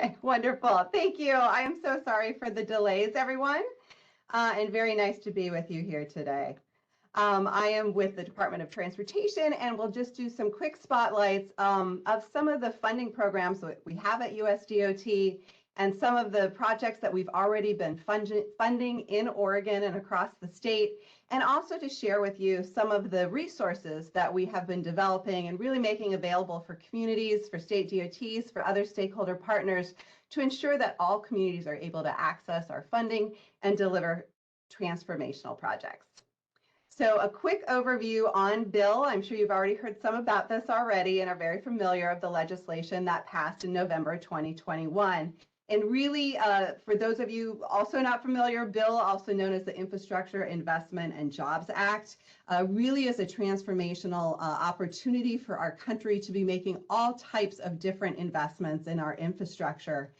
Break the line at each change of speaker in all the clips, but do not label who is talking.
Okay, wonderful. Thank you. I am so sorry for the delays, everyone, and very nice to be with you here today. I am with the Department of Transportation, and we'll just do some quick spotlights of some of the funding programs that we have at USDOT and some of the projects that we've already been funding in Oregon and across the state, and also to share with you some of the resources that we have been developing and really making available for communities, for state DOTs, for other stakeholder partners to ensure that all communities are able to access our funding and deliver transformational projects. So a quick overview on Bill. I'm sure you've already heard some about this already and are very familiar of the legislation that passed in November 2021. And really, for those of you also not familiar, Bill, also known as the Infrastructure Investment and Jobs Act, really is a transformational opportunity for our country to be making all types of different investments in our infrastructure.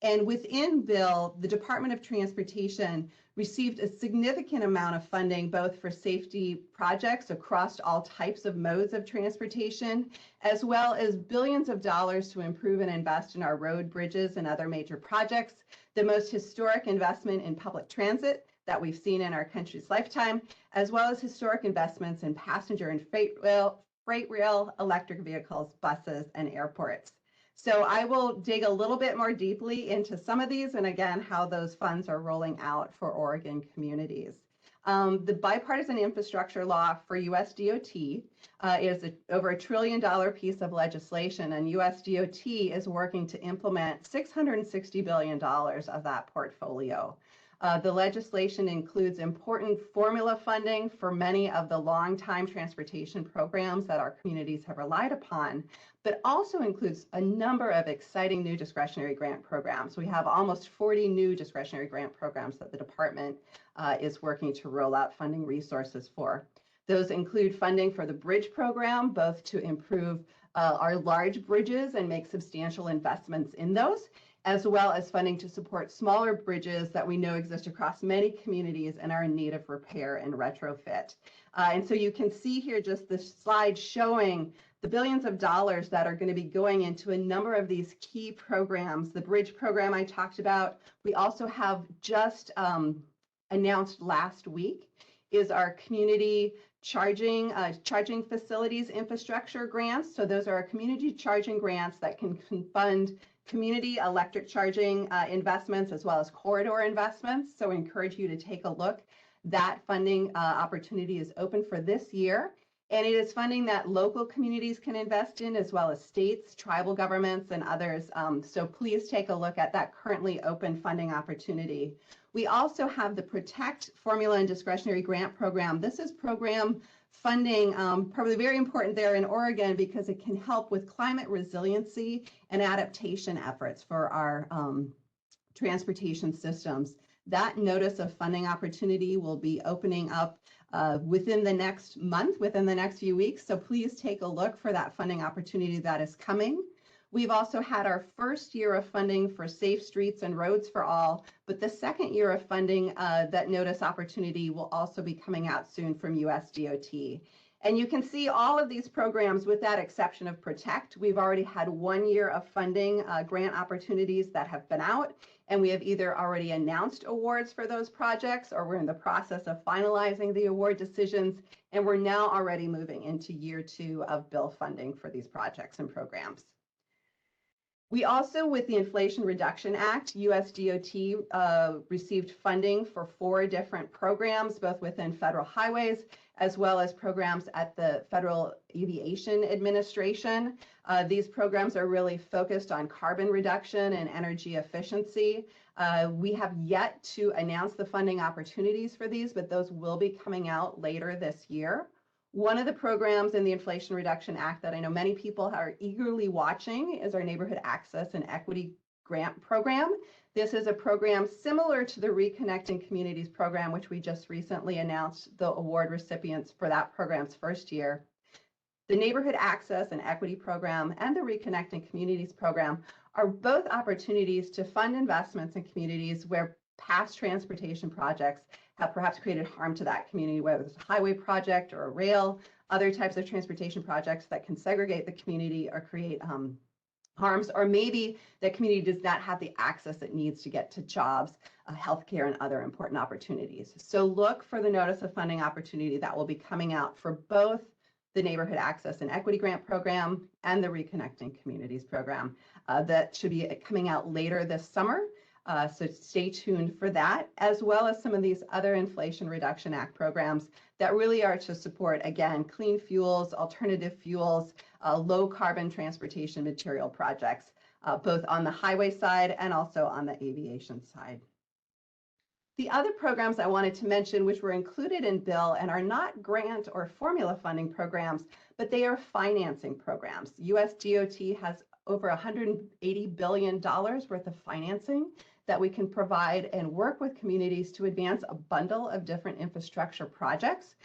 And within Bill, the Department of Transportation received a significant amount of funding, both for safety projects across all types of modes of transportation, as well as billions of dollars to improve and invest in our road, bridges, and other major projects, the most historic investment in public transit that we've seen in our country's lifetime, as well as historic investments in passenger and freight rail, electric vehicles, buses, and airports. So I will dig a little bit more deeply into some of these and again, how those funds are rolling out for Oregon communities. The Bipartisan Infrastructure Law for USDOT is over $1 trillion piece of legislation, and USDOT is working to implement $660 billion of that portfolio. The legislation includes important formula funding for many of the long-time transportation programs that our communities have relied upon, but also includes a number of exciting new discretionary grant programs. We have almost 40 new discretionary grant programs that the department is working to roll out funding resources for. Those include funding for the bridge program, both to improve our large bridges and make substantial investments in those, as well as funding to support smaller bridges that we know exist across many communities and are in need of repair and retrofit. And so you can see here just this slide showing the billions of dollars that are going to be going into a number of these key programs. The bridge program I talked about, we also have just announced last week is our community charging facilities infrastructure grants. So those are our community charging grants that can fund community electric charging investments as well as corridor investments. So I encourage you to take a look. That funding opportunity is open for this year, and it is funding that local communities can invest in as well as states, tribal governments, and others. So please take a look at that currently open funding opportunity. We also have the Protect Formula and Discretionary Grant Program. This is program funding, probably very important there in Oregon because it can help with climate resiliency and adaptation efforts for our transportation systems. That notice of funding opportunity will be opening up within the next month, within the next few weeks. So please take a look for that funding opportunity that is coming. We've also had our first year of funding for Safe Streets and Roads for All, but the second year of funding, that notice opportunity will also be coming out soon from USDOT. And you can see all of these programs, with that exception of Protect, we've already had 1 year of funding grant opportunities that have been out, and we have either already announced awards for those projects or we're in the process of finalizing the award decisions, and we're now already moving into year 2 of bill funding for these projects and programs. We also, with the Inflation Reduction Act, USDOT received funding for 4 different programs, both within federal highways, as well as programs at the Federal Aviation Administration. These programs are really focused on carbon reduction and energy efficiency. We have yet to announce the funding opportunities for these, but those will be coming out later this year. One of the programs in the Inflation Reduction Act that I know many people are eagerly watching is our Neighborhood Access and Equity Grant Program. This is a program similar to the Reconnecting Communities program, which we just recently announced the award recipients for that program's first year. The Neighborhood Access and Equity Program and the Reconnecting Communities program are both opportunities to fund investments in communities where past transportation projects have perhaps created harm to that community, whether it's a highway project or a rail, other types of transportation projects that can segregate the community or create harms, or maybe the community does not have the access it needs to get to jobs, healthcare, and other important opportunities. So look for the notice of funding opportunity that will be coming out for both the Neighborhood Access and Equity Grant Program and the Reconnecting Communities Program. That should be coming out later this summer. So stay tuned for that, as well as some of these other Inflation Reduction Act programs that really are to support, again, clean fuels, alternative fuels, low carbon transportation material projects, both on the highway side and also on the aviation side. The other programs I wanted to mention, which were included in bill and are not grant or formula funding programs, but they are financing programs. US DOT has over $180 billion worth of financing that we can provide and work with communities to advance a bundle of different infrastructure projects.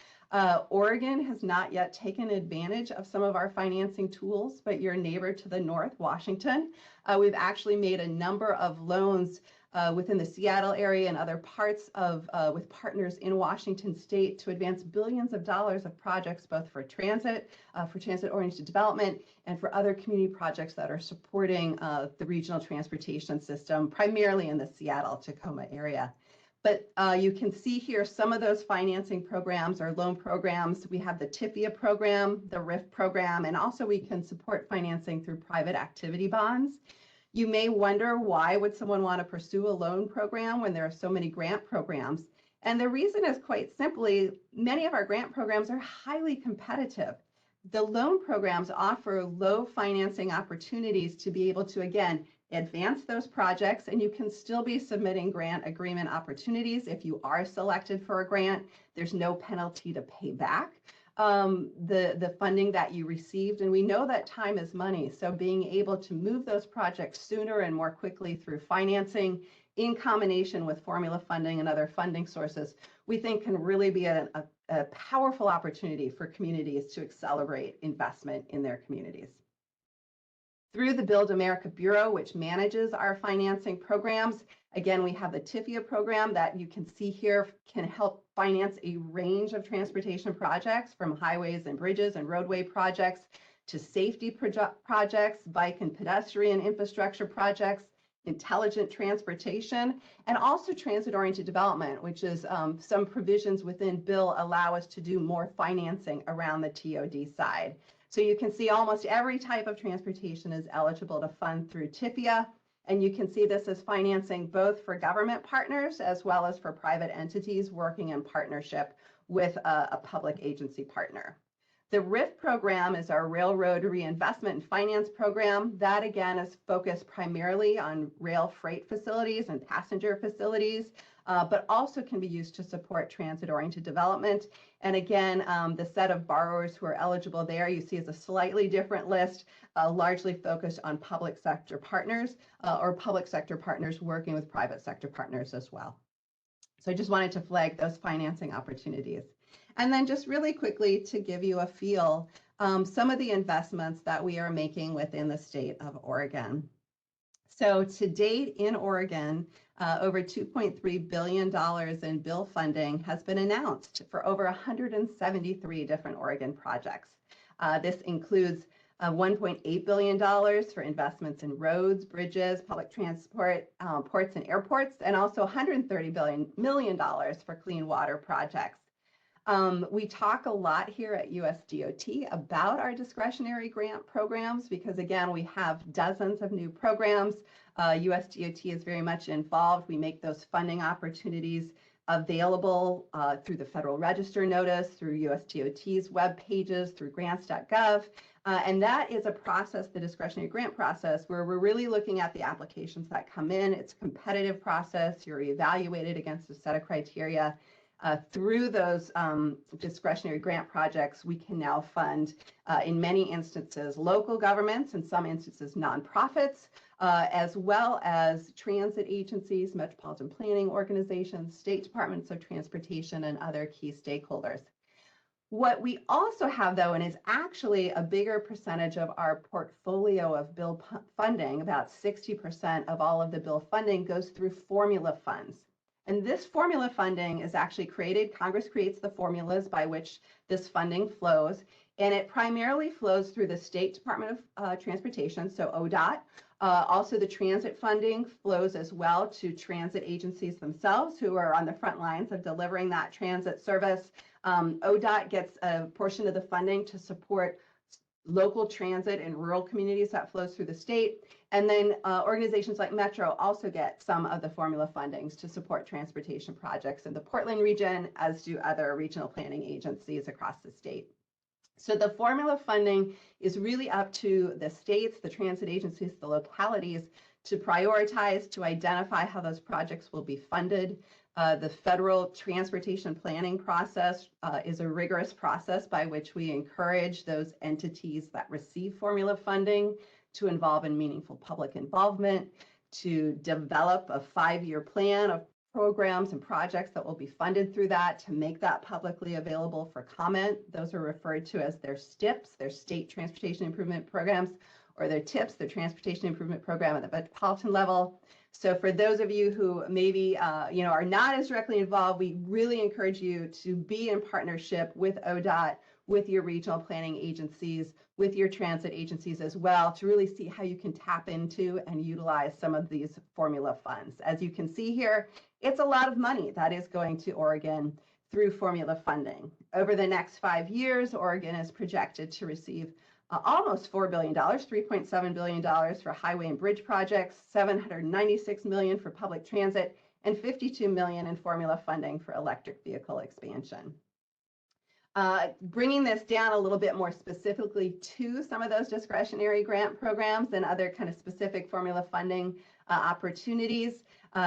Oregon has not yet taken advantage of some of our financing tools, but your neighbor to the north, Washington, we've actually made a number of loans within the Seattle area and other parts of with partners in Washington state to advance billions of dollars of projects, both for transit-oriented development, and for other community projects that are supporting the regional transportation system, primarily in the Seattle-Tacoma area. But you can see here some of those financing programs or loan programs. We have the TIFIA program, the RIF program, and also we can support financing through private activity bonds. You may wonder, why would someone want to pursue a loan program when there are so many grant programs? And the reason is quite simply, many of our grant programs are highly competitive. The loan programs offer low financing opportunities to be able to, again, advance those projects, and you can still be submitting grant agreement opportunities. If you are selected for a grant, there's no penalty to pay back the funding that you received. And we know that time is money. So being able to move those projects sooner and more quickly through financing in combination with formula funding and other funding sources, we think can really be a powerful opportunity for communities to accelerate investment in their communities. Through the Build America Bureau, which manages our financing programs, again, we have the TIFIA program that you can see here can help finance a range of transportation projects, from highways and bridges and roadway projects to safety projects, bike and pedestrian infrastructure projects, intelligent transportation, and also transit-oriented development, which is some provisions within bill allow us to do more financing around the TOD side. So you can see almost every type of transportation is eligible to fund through TIFIA, and you can see this as financing both for government partners as well as for private entities working in partnership with a public agency partner. The RIF program is our Railroad Reinvestment and Finance Program. That, again, is focused primarily on rail freight facilities and passenger facilities, but also can be used to support transit-oriented development. And again, the set of borrowers who are eligible there, you see, is a slightly different list, largely focused on public sector partners or public sector partners working with private sector partners as well. So I just wanted to flag those financing opportunities. And then just really quickly to give you a feel, some of the investments that we are making within the state of Oregon. So to date in Oregon, over $2.3 billion in bill funding has been announced for over 173 different Oregon projects. This includes $1.8 billion for investments in roads, bridges, public transport, ports and airports, and also $130 million for clean water projects. We talk a lot here at USDOT about our discretionary grant programs because, again, we have dozens of new programs. USDOT is very much involved. We make those funding opportunities available through the Federal Register notice, through USDOT's web pages, through grants.gov. And that is a process, the discretionary grant process, where we're really looking at the applications that come in. It's a competitive process. You're evaluated against a set of criteria. Through those discretionary grant projects, we can now fund, in many instances, local governments, in some instances, nonprofits, as well as transit agencies, metropolitan planning organizations, state departments of transportation, and other key stakeholders. What we also have, though, and is actually a bigger percentage of our portfolio of bill funding, about 60% of all of the bill funding goes through formula funds. And this formula funding is actually created. Congress creates the formulas by which this funding flows, and it primarily flows through the State Department of Transportation, so ODOT. Also, the transit funding flows as well to transit agencies themselves who are on the front lines of delivering that transit service. ODOT gets a portion of the funding to support local transit in rural communities that flows through the state. And then organizations like Metro also get some of the formula fundings to support transportation projects in the Portland region, as do other regional planning agencies across the state. So the formula funding is really up to the states, the transit agencies, the localities to prioritize, to identify how those projects will be funded. The federal transportation planning process is a rigorous process by which we encourage those entities that receive formula funding to involve in meaningful public involvement, to develop a 5-year plan of programs and projects that will be funded through that, to make that publicly available for comment. Those are referred to as their STIPs, their State Transportation Improvement Programs, or their TIPs, their Transportation Improvement Program at the metropolitan level. So for those of you who maybe are not as directly involved, we really encourage you to be in partnership with ODOT, with your regional planning agencies, with your transit agencies as well, to really see how you can tap into and utilize some of these formula funds. As you can see here, it's a lot of money that is going to Oregon through formula funding. Over the next 5 years, Oregon is projected to receive almost $4 billion, $3.7 billion for highway and bridge projects, $796 million for public transit, and $52 million in formula funding for electric vehicle expansion. Bringing this down a little bit more specifically to some of those discretionary grant programs and other kind of specific formula funding opportunities.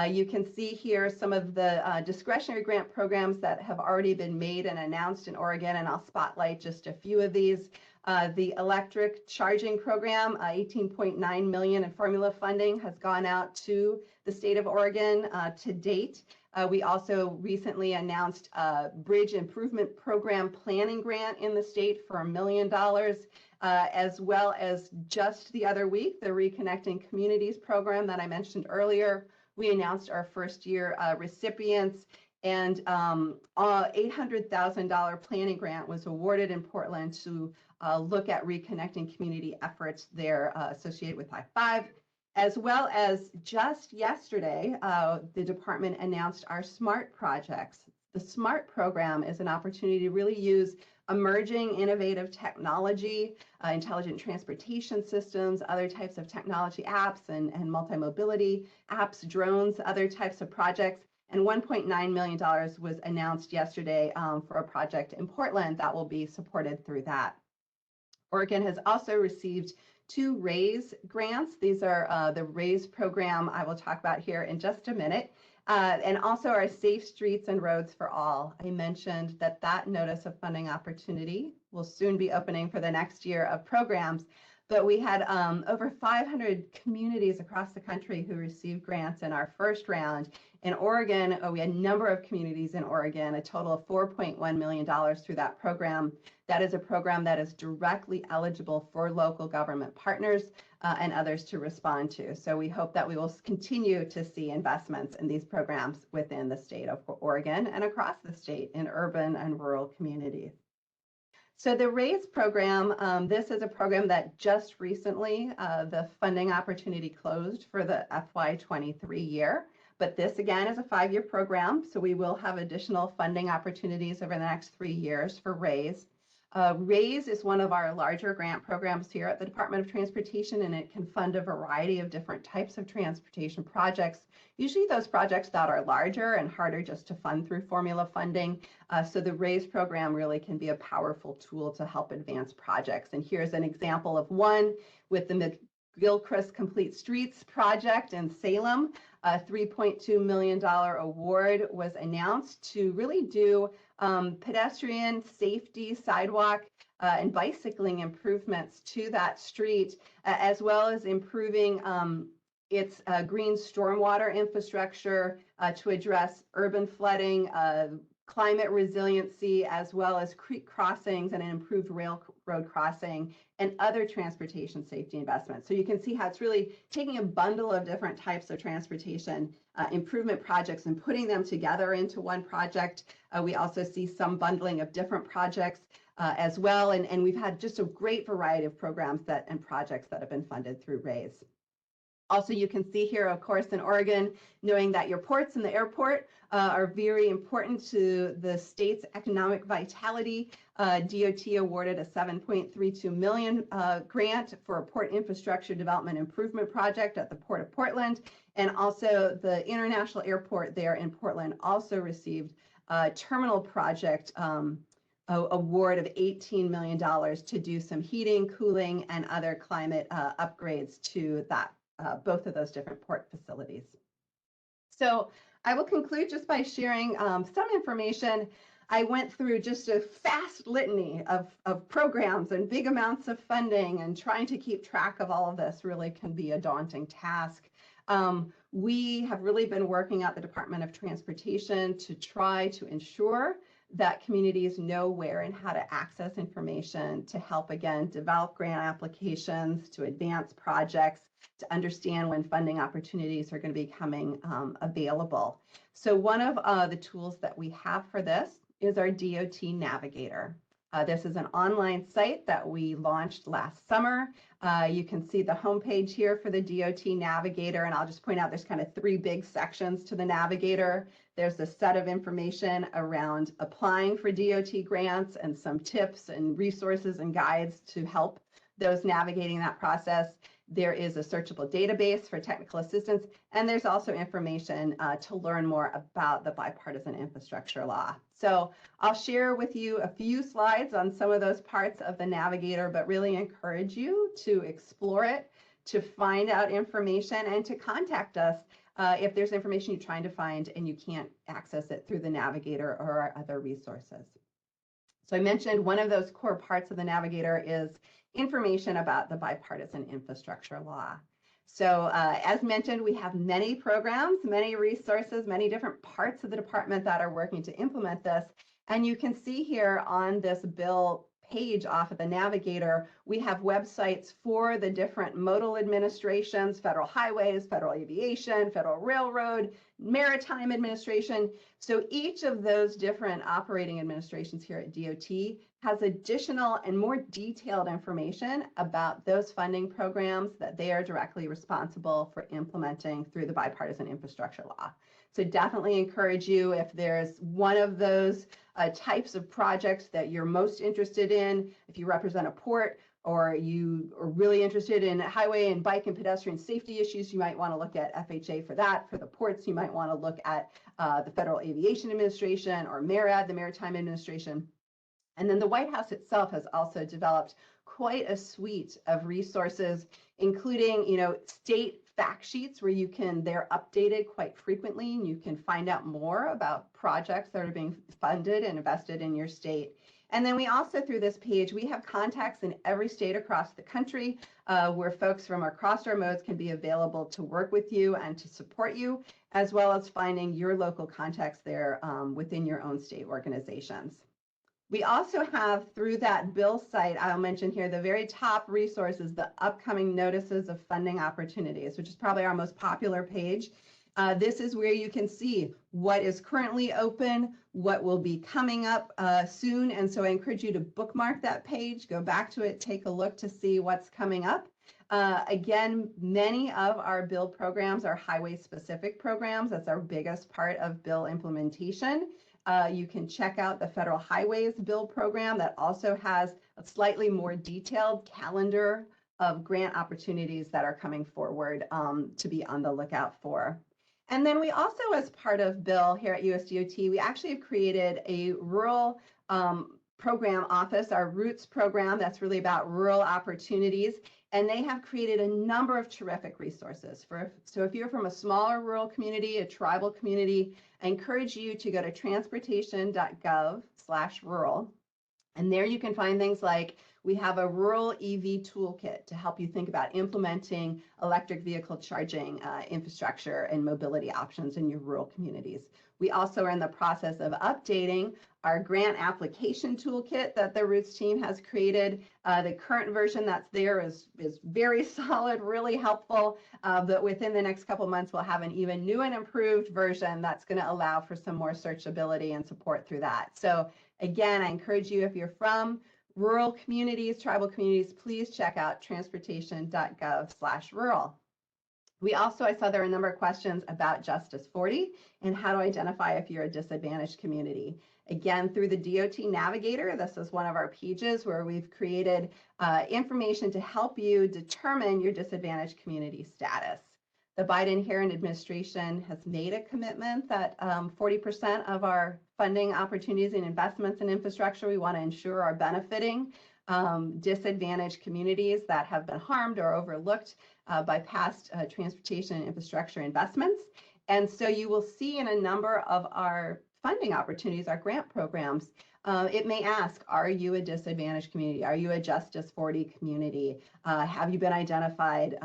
You can see here some of the discretionary grant programs that have already been made and announced in Oregon, and I'll spotlight just a few of these. The electric charging program, $18.9 million in formula funding has gone out to the state of Oregon to date. We also recently announced a bridge improvement program planning grant in the state for $1 million, as well as just the other week, the Reconnecting Communities program that I mentioned earlier. We announced our first year recipients, and $800,000 planning grant was awarded in Portland to look at reconnecting community efforts there associated with I-5. As well as just yesterday, the department announced our SMART projects. The SMART program is an opportunity to really use emerging innovative technology, intelligent transportation systems, other types of technology apps and multi-mobility apps, drones, other types of projects. And $1.9 million was announced yesterday for a project in Portland that will be supported through that. Oregon has also received 2 RAISE grants. These are the RAISE program I will talk about here in just a minute. And also our Safe Streets and Roads for All. I mentioned that notice of funding opportunity will soon be opening for the next year of programs, but we had over 500 communities across the country who received grants in our first round. In Oregon, we had a number of communities in Oregon, a total of $4.1 million through that program. That is a program that is directly eligible for local government partners and others to respond to. So we hope that we will continue to see investments in these programs within the state of Oregon and across the state in urban and rural communities. So the RAISE program, this is a program that just recently, the funding opportunity closed for the FY23 year. But this again is a 5-year program, so we will have additional funding opportunities over the next 3 years for RAISE. RAISE is one of our larger grant programs here at the Department of Transportation, and it can fund a variety of different types of transportation projects, usually those projects that are larger and harder just to fund through formula funding. So the RAISE program really can be a powerful tool to help advance projects. And here's an example of one with the Gilchrist Complete Streets project in Salem. A $3.2 million award was announced to really do pedestrian safety, sidewalk, and bicycling improvements to that street, as well as improving its green stormwater infrastructure to address urban flooding, climate resiliency, as well as creek crossings and an improved railroad crossing and other transportation safety investments. So you can see how it's really taking a bundle of different types of transportation improvement projects and putting them together into one project. We also see some bundling of different projects as well. And we've had just a great variety of programs and projects that have been funded through RAISE. Also, you can see here, of course, in Oregon, knowing that your ports and the airport are very important to the state's economic vitality. DOT awarded a $7.32 million grant for a port infrastructure development improvement project at the Port of Portland. And also the International Airport there in Portland also received a terminal project award of $18 million to do some heating, cooling, and other climate upgrades to that both of those different port facilities. So I will conclude just by sharing some information. I went through just a fast litany of programs and big amounts of funding, and trying to keep track of all of this really can be a daunting task. We have really been working at the Department of Transportation to try to ensure that communities know where and how to access information to help, again, develop grant applications, to advance projects, to understand when funding opportunities are going to be coming available. So one of the tools that we have for this is our DOT Navigator. This is an online site that we launched last summer. You can see the homepage here for the DOT Navigator, and I'll just point out there's kind of three big sections to the Navigator. There's a set of information around applying for DOT grants and some tips and resources and guides to help those navigating that process. There is a searchable database for technical assistance, and there's also information to learn more about the Bipartisan Infrastructure Law. So I'll share with you a few slides on some of those parts of the Navigator, but really encourage you to explore it, to find out information, and to contact us if there's information you're trying to find and you can't access it through the Navigator or our other resources. So I mentioned one of those core parts of the Navigator is information about the Bipartisan Infrastructure Law. So as mentioned, we have many programs, many resources, many different parts of the department that are working to implement this. And you can see here on this bill page off of the Navigator, we have websites for the different modal administrations, federal highways, federal aviation, federal railroad, maritime administration. So each of those different operating administrations here at DOT has additional and more detailed information about those funding programs that they are directly responsible for implementing through the Bipartisan Infrastructure Law. So definitely encourage you, if there's one of those types of projects that you're most interested in, if you represent a port or you are really interested in highway and bike and pedestrian safety issues, you might want to look at FHA for that. For the ports, you might want to look at the Federal Aviation Administration or MARAD, the Maritime Administration. And then the White House itself has also developed quite a suite of resources, including, state fact sheets where they're updated quite frequently, and you can find out more about projects that are being funded and invested in your state. And then we also, through this page, we have contacts in every state across the country where folks from across our modes can be available to work with you and to support you, as well as finding your local contacts there within your own state organizations. We also have, through that bill site, I'll mention here, the very top resources, the upcoming notices of funding opportunities, which is probably our most popular page. This is where you can see what is currently open, what will be coming up soon. And so I encourage you to bookmark that page, go back to it, take a look to see what's coming up. Again, many of our bill programs are highway-specific programs. That's our biggest part of bill implementation. You can check out the Federal Highways Bill Program that also has a slightly more detailed calendar of grant opportunities that are coming forward to be on the lookout for. And then we also, as part of Bill here at USDOT, we actually have created a rural program office, our Roots program, that's really about rural opportunities. And they have created a number of terrific resources. So if you're from a smaller rural community, a tribal community, I encourage you to go to transportation.gov/rural. And there you can find things like, we have a rural EV toolkit to help you think about implementing electric vehicle charging infrastructure and mobility options in your rural communities. We also are in the process of updating our grant application toolkit that the Roots team has created. The current version that's there is very solid, really helpful, but within the next couple months, we'll have an even new and improved version that's going to allow for some more searchability and support through that. So again, I encourage you, if you're from rural communities, tribal communities, please check out transportation.gov/rural. We also, I saw there were a number of questions about Justice 40 and how to identify if you're a disadvantaged community. Again, through the DOT Navigator, this is one of our pages where we've created information to help you determine your disadvantaged community status. The Biden-Harris administration has made a commitment that 40% of our funding opportunities and investments in infrastructure we want to ensure are benefiting disadvantaged communities that have been harmed or overlooked by past transportation and infrastructure investments. And so you will see in a number of our funding opportunities, our grant programs, it may ask, are you a disadvantaged community? Are you a Justice 40 community? Have you been identified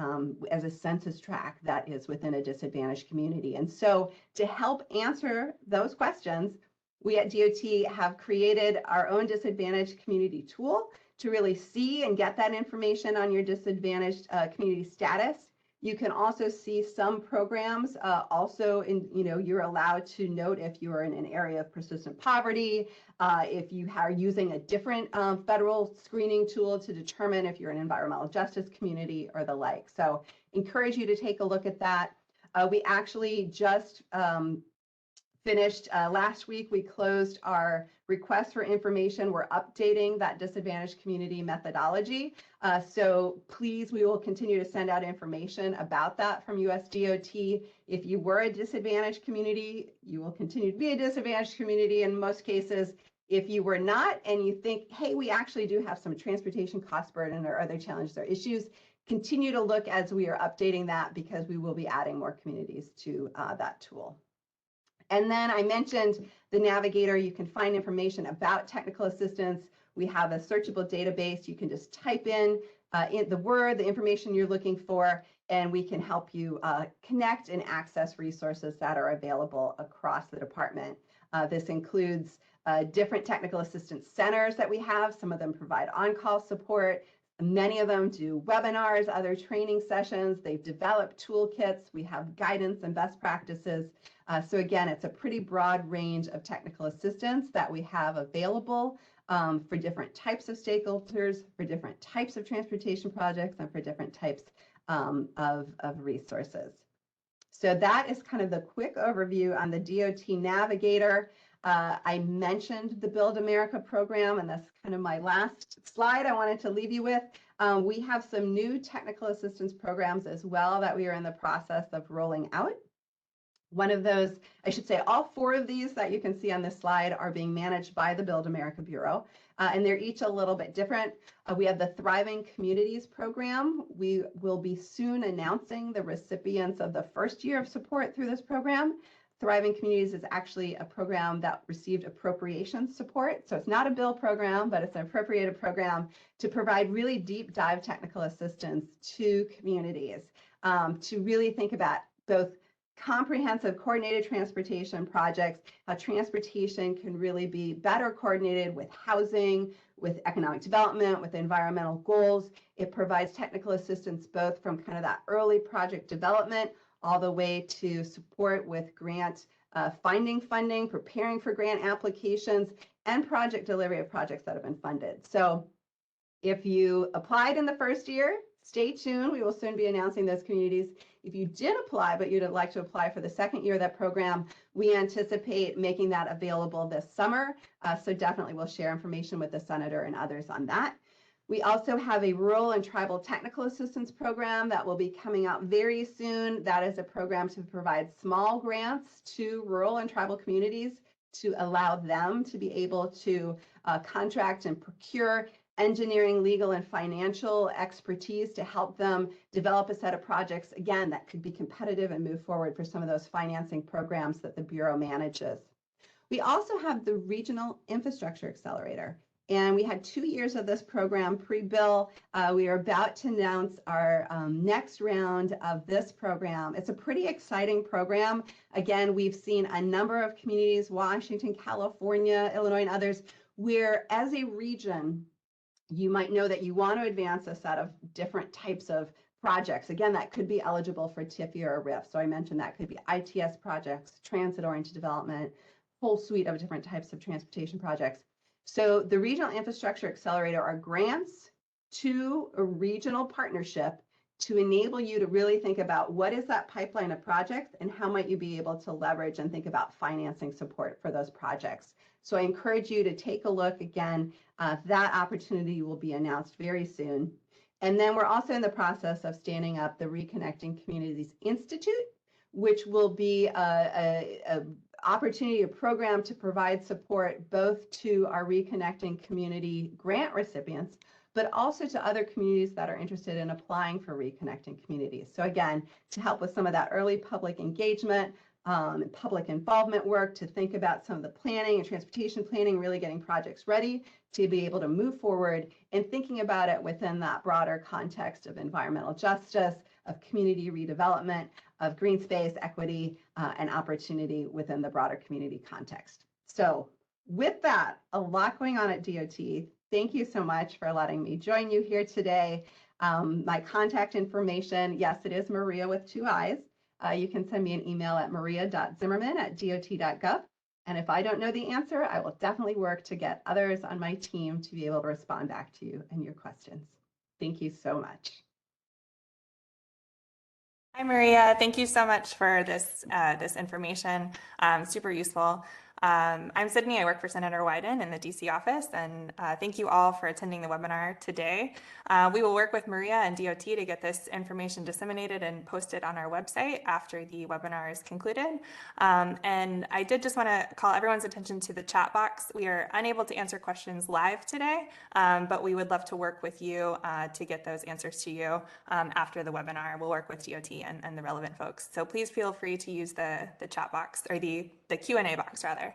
as a census tract that is within a disadvantaged community? And so to help answer those questions, we at DOT have created our own disadvantaged community tool to really see and get that information on your disadvantaged community status. You can also see some programs also in, you're allowed to note if you are in an area of persistent poverty, if you are using a different federal screening tool to determine if you're an environmental justice community or the like. So encourage you to take a look at that. We actually just finished last week. We closed our request for information. We're updating that disadvantaged community methodology. So please, we will continue to send out information about that from US DOT. If you were a disadvantaged community, you will continue to be a disadvantaged community in most cases. If you were not, and you think, hey, we actually do have some transportation cost burden or other challenges or issues, continue to look as we are updating that, because we will be adding more communities to that tool. And then I mentioned the Navigator. You can find information about technical assistance. We have a searchable database. You can just type in the information you're looking for, and we can help you connect and access resources that are available across the department. This includes different technical assistance centers that we have. Some of them provide on-call support. Many of them do webinars, other training sessions. They've developed toolkits. We have guidance and best practices. So again, it's a pretty broad range of technical assistance that we have available for different types of stakeholders, for different types of transportation projects, and for different types of resources. So that is kind of the quick overview on the DOT Navigator. I mentioned the Build America program, and that's kind of my last slide I wanted to leave you with. We have some new technical assistance programs as well that we are in the process of rolling out. One of those, I should say, all four of these that you can see on this slide are being managed by the Build America Bureau, and they're each a little bit different. We have the Thriving Communities program. We will be soon announcing the recipients of the first year of support through this program. Thriving Communities is actually a program that received appropriations support. So it's not a bill program, but it's an appropriated program to provide really deep dive technical assistance to communities to really think about both comprehensive coordinated transportation projects, how transportation can really be better coordinated with housing, with economic development, with environmental goals. It provides technical assistance both from kind of that early project development all the way to support with grant funding, preparing for grant applications, and project delivery of projects that have been funded. So if you applied in the first year, stay tuned. We will soon be announcing those communities. If you did apply, but you'd like to apply for the second year of that program, we anticipate making that available this summer. So definitely we'll share information with the senator and others on that. We also have a rural and tribal technical assistance program that will be coming out very soon. That is a program to provide small grants to rural and tribal communities to allow them to be able to contract and procure engineering, legal, and financial expertise to help them develop a set of projects, again, that could be competitive and move forward for some of those financing programs that the Bureau manages. We also have the Regional Infrastructure Accelerator. And we had 2 years of this program pre-bill. We are about to announce our next round of this program. It's a pretty exciting program. Again, we've seen a number of communities, Washington, California, Illinois, and others, where as a region, you might know that you want to advance a set of different types of projects. Again, that could be eligible for TIFI or a RIF. So I mentioned that could be ITS projects, transit-oriented development, whole suite of different types of transportation projects. So the Regional Infrastructure Accelerator are grants to a regional partnership to enable you to really think about what is that pipeline of projects and how might you be able to leverage and think about financing support for those projects. So I encourage you to take a look again. That opportunity will be announced very soon. And then we're also in the process of standing up the Reconnecting Communities Institute, which will be a opportunity, a program to provide support both to our Reconnecting Community grant recipients, but also to other communities that are interested in applying for Reconnecting Communities. So again, to help with some of that early public engagement, public involvement work, to think about some of the planning and transportation planning, really getting projects ready to be able to move forward and thinking about it within that broader context of environmental justice, of community redevelopment, of green space, equity, and opportunity within the broader community context. So with that, a lot going on at DOT. Thank you so much for letting me join you here today. My contact information, yes, it is Maria with 2 I's. You can send me an email at maria.zimmerman@dot.gov. And if I don't know the answer, I will definitely work to get others on my team to be able to respond back to you and your questions. Thank you so much.
Hi, Maria. Thank you so much for this information. Super useful. I'm Sydney. I work for Senator Wyden in the DC office, and thank you all for attending the webinar today. We will work with Maria and DOT to get this information disseminated and posted on our website after the webinar is concluded. And I did just want to call everyone's attention to the chat box. We are unable to answer questions live today, but we would love to work with you to get those answers to you after the webinar. We'll work with DOT and the relevant folks. So please feel free to use the chat box, or the Q&A box rather.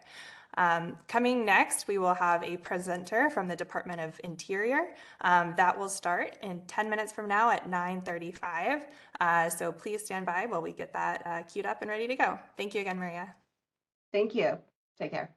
Coming next, we will have a presenter from the Department of Interior. That will start in 10 minutes from now at 9:35. So please stand by while we get that queued up and ready to go. Thank you again, Maria.
Thank you. Take care.